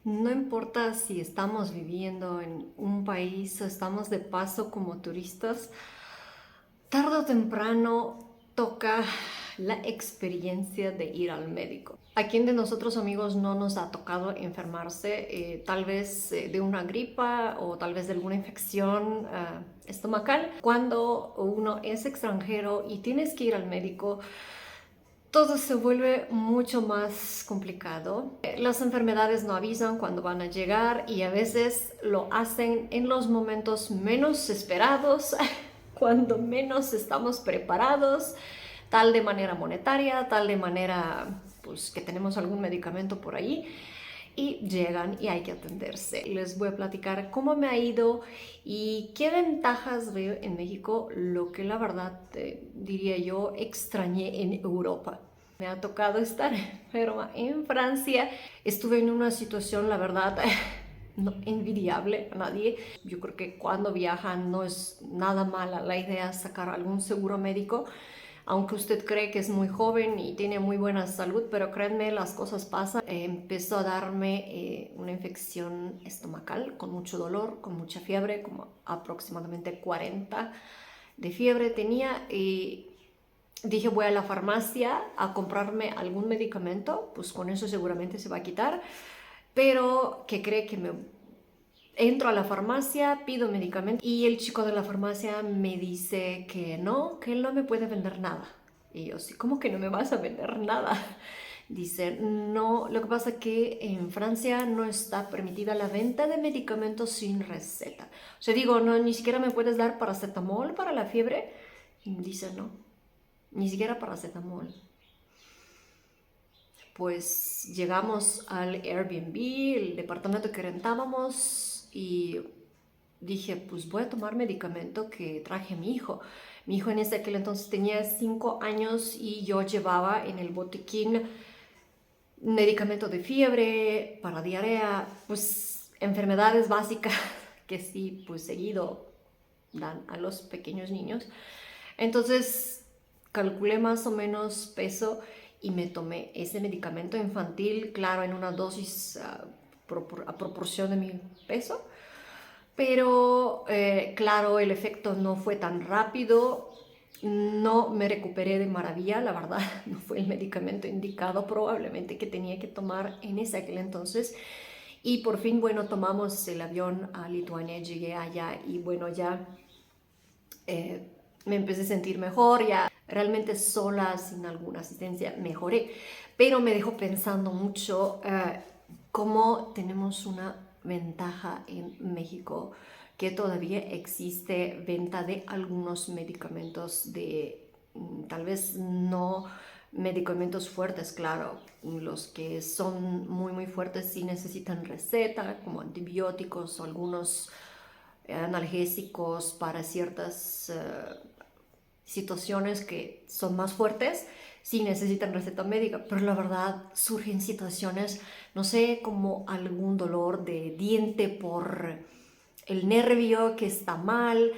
No importa si estamos viviendo en un país o estamos de paso como turistas, tarde o temprano toca la experiencia de ir al médico. ¿A quién de nosotros amigos no nos ha tocado enfermarse? Tal vez de una gripa o tal vez de alguna infección estomacal. Cuando uno es extranjero y tienes que ir al médico, todo se vuelve mucho más complicado. Las enfermedades no avisan cuando van a llegar y a veces lo hacen en los momentos menos esperados, cuando menos estamos preparados, tal de manera monetaria, tal de manera pues que tenemos algún medicamento por ahí y llegan y hay que atenderse. Les voy a platicar cómo me ha ido y qué ventajas veo en México, lo que la verdad diría yo extrañé en Europa. Me ha tocado estar enferma en Francia. Estuve en una situación, la verdad, no envidiable a nadie. Yo creo que cuando viajan no es nada mala la idea sacar algún seguro médico, aunque usted cree que es muy joven y tiene muy buena salud, pero créanme, las cosas pasan. Empezó a darme una infección estomacal con mucho dolor, con mucha fiebre, como aproximadamente 40 de fiebre tenía y dije voy a la farmacia a comprarme algún medicamento, pues con eso seguramente se va a quitar, pero ¿qué cree? Que me entro a la farmacia, pido medicamento y el chico de la farmacia me dice que él no me puede vender nada. Y yo, sí, ¿cómo que no me vas a vender nada? Dice, no, lo que pasa es que en Francia no está permitida la venta de medicamentos sin receta. O sea, digo, no, ni siquiera me puedes dar paracetamol para la fiebre. Y dice, no, ni siquiera paracetamol. Pues llegamos al Airbnb, el departamento que rentábamos, y dije, pues voy a tomar medicamento que traje mi hijo. Mi hijo en ese aquel entonces tenía 5 años y yo llevaba en el botiquín medicamento de fiebre, para diarrea, pues enfermedades básicas que sí, pues seguido dan a los pequeños niños. Entonces calculé más o menos peso y me tomé ese medicamento infantil, claro, en una dosis a proporción de mi peso. Pero claro, el efecto no fue tan rápido, no me recuperé de maravilla, la verdad, no fue el medicamento indicado probablemente que tenía que tomar en ese aquel entonces. Y por fin, bueno, tomamos el avión a Lituania, llegué allá y bueno, ya me empecé a sentir mejor, ya realmente sola, sin alguna asistencia, mejoré. Pero me dejó pensando mucho cómo tenemos una ventaja en México, que todavía existe venta de algunos medicamentos de tal vez no medicamentos fuertes, claro, los que son muy fuertes sí necesitan receta, como antibióticos o algunos analgésicos para ciertas situaciones que son más fuertes, sí necesitan receta médica, pero la verdad surgen situaciones, no sé, como algún dolor de diente por el nervio que está mal,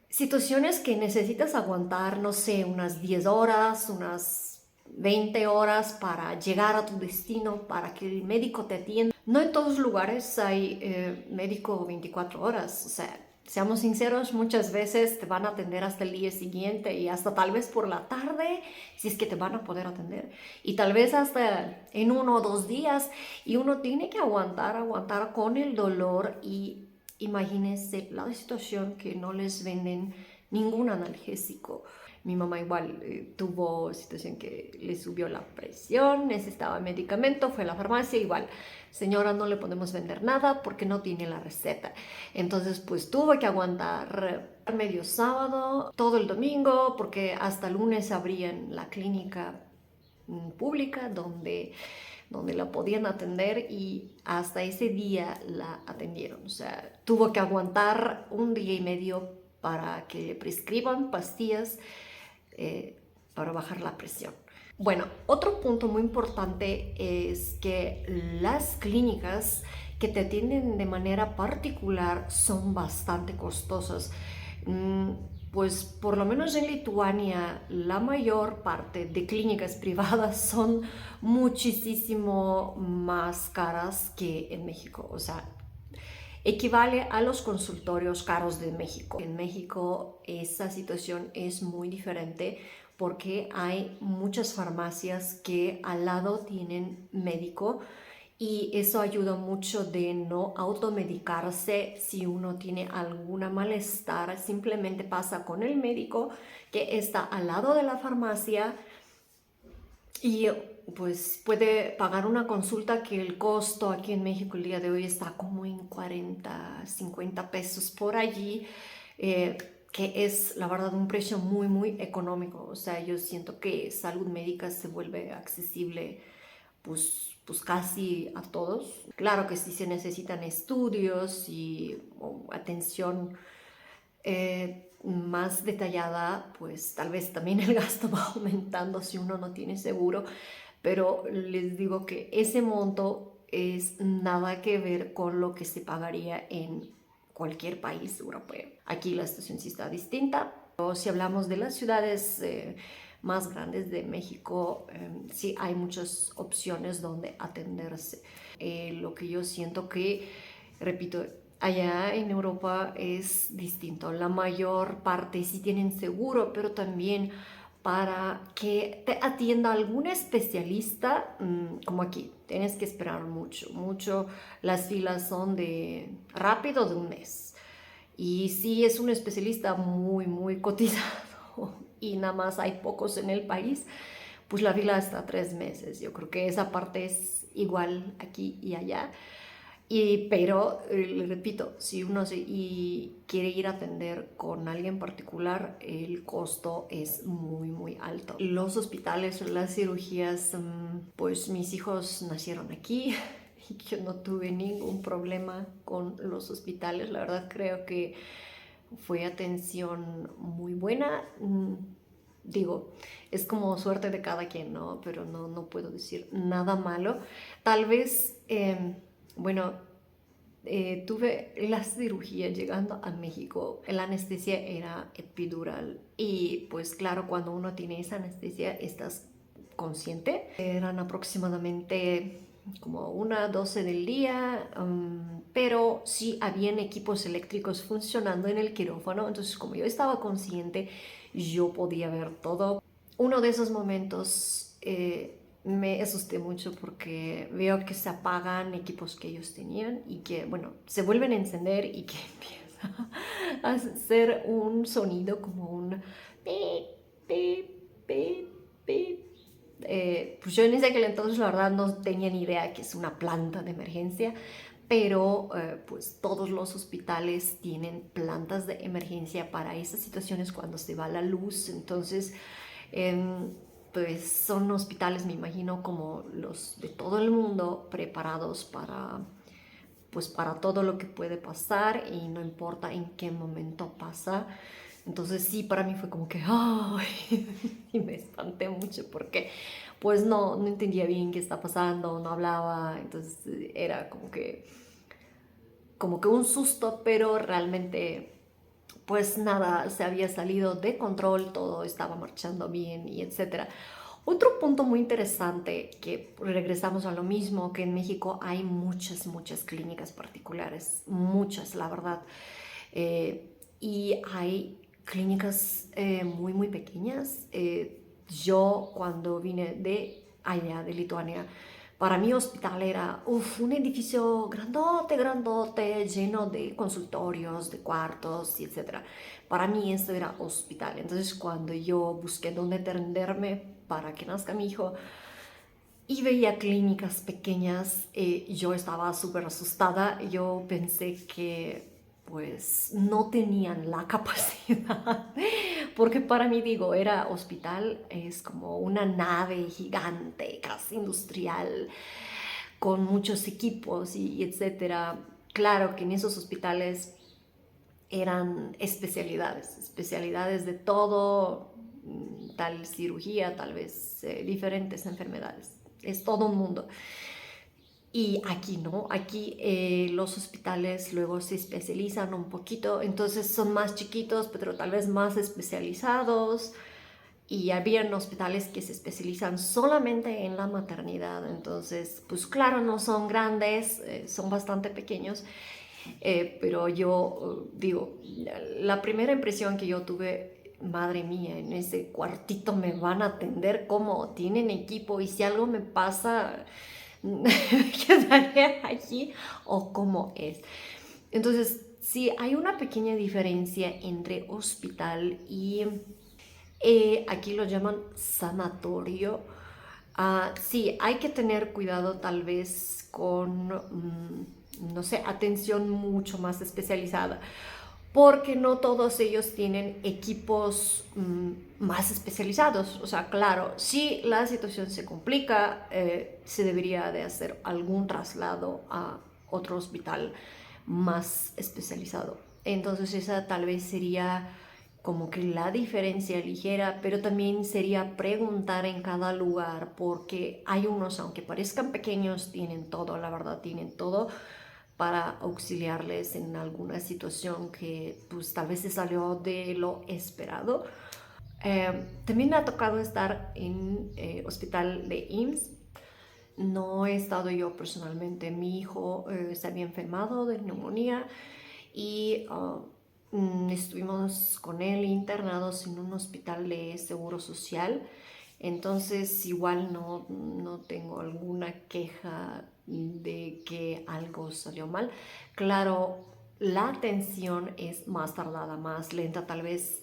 situaciones que necesitas aguantar, no sé, unas 10 horas, unas 20 horas para llegar a tu destino, para que el médico te atienda. No en todos lugares hay médico 24 horas, o sea, seamos sinceros, muchas veces te van a atender hasta el día siguiente y hasta tal vez por la tarde, si es que te van a poder atender. Y tal vez hasta en 1 o 2 días y uno tiene que aguantar con el dolor y imagínense la situación que no les venden ningún analgésico. Mi mamá igual tuvo situación que le subió la presión, necesitaba medicamento, fue a la farmacia, igual, señora, no le podemos vender nada porque no tiene la receta. Entonces, pues tuvo que aguantar medio sábado, todo el domingo, porque hasta el lunes abrían la clínica pública donde la podían atender y hasta ese día la atendieron. O sea, tuvo que aguantar 1 día y medio para que le prescriban pastillas para bajar la presión. Bueno, otro punto muy importante es que las clínicas que te atienden de manera particular son bastante costosas. pues por lo menos en Lituania la mayor parte de clínicas privadas son muchísimo más caras que en México. O sea, equivale a los consultorios caros de México. En México esa situación es muy diferente porque hay muchas farmacias que al lado tienen médico y eso ayuda mucho de no automedicarse. Si uno tiene alguna malestar, simplemente pasa con el médico que está al lado de la farmacia y pues puede pagar una consulta que el costo aquí en México el día de hoy está como en 40, 50 pesos por allí, que es la verdad un precio muy, muy económico. O sea, yo siento que salud médica se vuelve accesible pues casi a todos. Claro que sí se necesitan estudios y atención más detallada, pues tal vez también el gasto va aumentando si uno no tiene seguro, pero les digo que ese monto es nada que ver con lo que se pagaría en cualquier país europeo. Aquí la situación sí está distinta. O si hablamos de las ciudades más grandes de México, sí hay muchas opciones donde atenderse. Lo que yo siento que, repito, allá en Europa es distinto. La mayor parte sí tienen seguro, pero también para que te atienda algún especialista, como aquí, tienes que esperar mucho, mucho. Las filas son de rápido de un mes. Y si es un especialista muy, muy cotizado y nada más hay pocos en el país, pues la fila está 3 meses. Yo creo que esa parte es igual aquí y allá. Pero, le repito, si uno quiere ir a atender con alguien particular, el costo es muy, muy alto. Los hospitales, las cirugías, pues mis hijos nacieron aquí y yo no tuve ningún problema con los hospitales. La verdad creo que fue atención muy buena. Digo, es como suerte de cada quien, ¿no? Pero no puedo decir nada malo. Tal vez, bueno, tuve la cirugía llegando a México. La anestesia era epidural y pues claro, cuando uno tiene esa anestesia estás consciente. Eran aproximadamente como 1:12 del día, pero sí habían equipos eléctricos funcionando en el quirófano, entonces como yo estaba consciente, yo podía ver todo. Uno de esos momentos me asusté mucho porque veo que se apagan equipos que ellos tenían y que, bueno, se vuelven a encender y que empieza a hacer un sonido como un pip, pip, pip, pip. Pues yo en ese aquel entonces la verdad no tenía ni idea que es una planta de emergencia, pero pues todos los hospitales tienen plantas de emergencia para esas situaciones cuando se va la luz. Entonces pues son hospitales, me imagino, como los de todo el mundo, preparados pues para todo lo que puede pasar y no importa en qué momento pasa. Entonces sí, para mí fue como que, ¡ay! Y me espanté mucho porque pues no entendía bien qué está pasando, no hablaba, entonces era como que un susto, pero realmente pues nada, se había salido de control, todo estaba marchando bien y etcétera. Otro punto muy interesante, que regresamos a lo mismo, que en México hay muchas, muchas clínicas particulares, muchas, la verdad. Y hay clínicas muy, muy pequeñas. Yo cuando vine de allá, de Lituania, para mí hospital era un edificio grandote, grandote, lleno de consultorios, de cuartos, etc. Para mí eso era hospital. Entonces cuando yo busqué dónde atenderme para que nazca mi hijo y veía clínicas pequeñas, yo estaba súper asustada. Yo pensé que pues no tenían la capacidad, porque para mí, digo, era hospital, es como una nave gigante, casi industrial, con muchos equipos y etcétera. Claro que en esos hospitales eran especialidades de todo, tal cirugía, tal vez diferentes enfermedades, es todo un mundo. Y aquí no, aquí los hospitales luego se especializan un poquito, entonces son más chiquitos, pero tal vez más especializados. Y habían hospitales que se especializan solamente en la maternidad, entonces, pues claro, no son grandes, son bastante pequeños, pero yo digo, la primera impresión que yo tuve, madre mía, en ese cuartito me van a atender como tienen equipo y si algo me pasa, quedaré allí o cómo es. Entonces, sí, hay una pequeña diferencia entre hospital y aquí lo llaman sanatorio. Sí, hay que tener cuidado tal vez con, no sé, atención mucho más especializada, porque no todos ellos tienen equipos más especializados. O sea, claro, si la situación se complica, se debería de hacer algún traslado a otro hospital más especializado. Entonces esa tal vez sería como que la diferencia ligera, pero también sería preguntar en cada lugar, porque hay unos, aunque parezcan pequeños, tienen todo, la verdad, tienen todo para auxiliarles en alguna situación que pues tal vez se salió de lo esperado. También me ha tocado estar en hospital de IMSS. No he estado yo personalmente. Mi hijo se había enfermado de neumonía y estuvimos con él internados en un hospital de seguro social. Entonces igual no tengo alguna queja de que algo salió mal. Claro, la atención es más tardada, más lenta tal vez,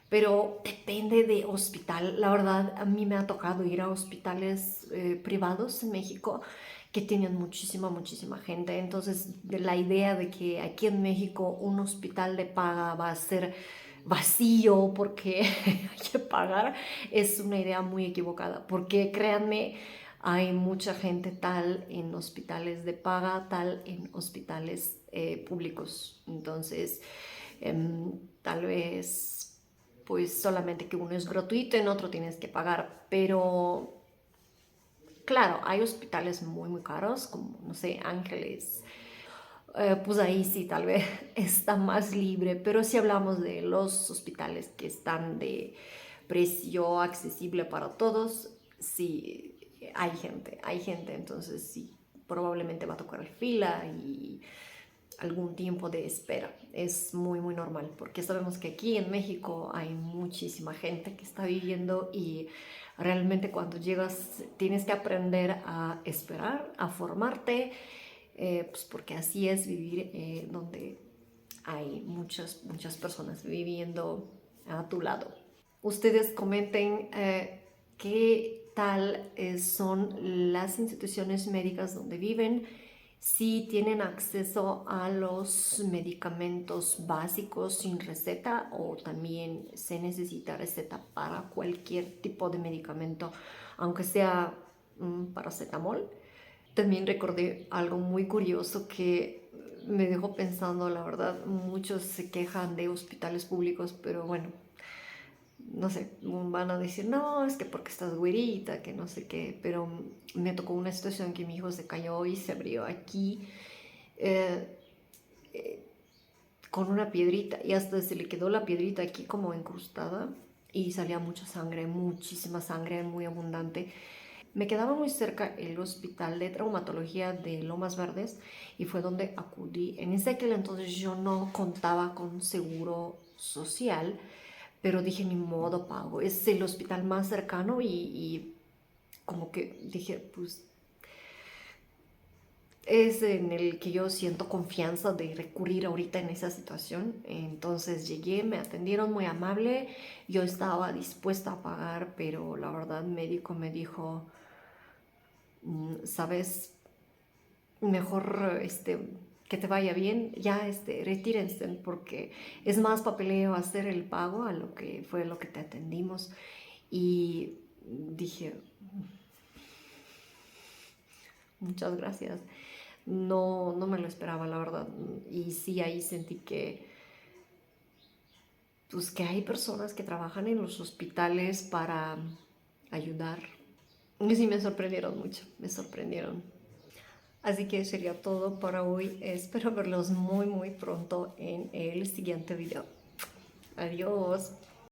pero depende de hospital. La verdad, a mí me ha tocado ir a hospitales privados en México que tienen muchísima gente. Entonces, de la idea de que aquí en México un hospital de paga va a ser vacío porque hay que pagar es una idea muy equivocada. Porque créanme, hay mucha gente tal en hospitales de paga, tal en hospitales públicos. Entonces, tal vez, pues solamente que uno es gratuito y en otro tienes que pagar. Pero claro, hay hospitales muy caros, como, no sé, Ángeles. Pues ahí sí, tal vez está más libre, pero si hablamos de los hospitales que están de precio accesible para todos, sí, hay gente, entonces sí, probablemente va a tocar fila y algún tiempo de espera. Es muy normal, porque sabemos que aquí en México hay muchísima gente que está viviendo y realmente cuando llegas tienes que aprender a esperar, a formarte, pues porque así es vivir donde hay muchas personas viviendo a tu lado. Ustedes comenten qué tal son las instituciones médicas donde viven, si tienen acceso a los medicamentos básicos sin receta o también se necesita receta para cualquier tipo de medicamento, aunque sea paracetamol. También recordé algo muy curioso que me dejó pensando, la verdad, muchos se quejan de hospitales públicos, pero bueno, no sé, van a decir, no, es que porque estás güerita, que no sé qué, pero me tocó una situación que mi hijo se cayó y se abrió aquí eh, eh, con una piedrita y hasta se le quedó la piedrita aquí como incrustada y salía mucha sangre, muchísima sangre, muy abundante. Me quedaba muy cerca el hospital de traumatología de Lomas Verdes y fue donde acudí. En ese aquel entonces yo no contaba con seguro social, pero dije, ni modo, pago. Es el hospital más cercano y como que dije, pues es en el que yo siento confianza de recurrir ahorita en esa situación. Entonces llegué, me atendieron muy amable, yo estaba dispuesta a pagar, pero la verdad el médico me dijo, sabes, mejor que te vaya bien, ya retírense porque es más papeleo hacer el pago a lo que fue lo que te atendimos. Y dije, muchas gracias. No me lo esperaba, la verdad. Y sí, ahí sentí pues, que hay personas que trabajan en los hospitales para ayudar. Y sí, me sorprendieron mucho, me sorprendieron. Así que sería todo para hoy. Espero verlos muy pronto en el siguiente video. Adiós.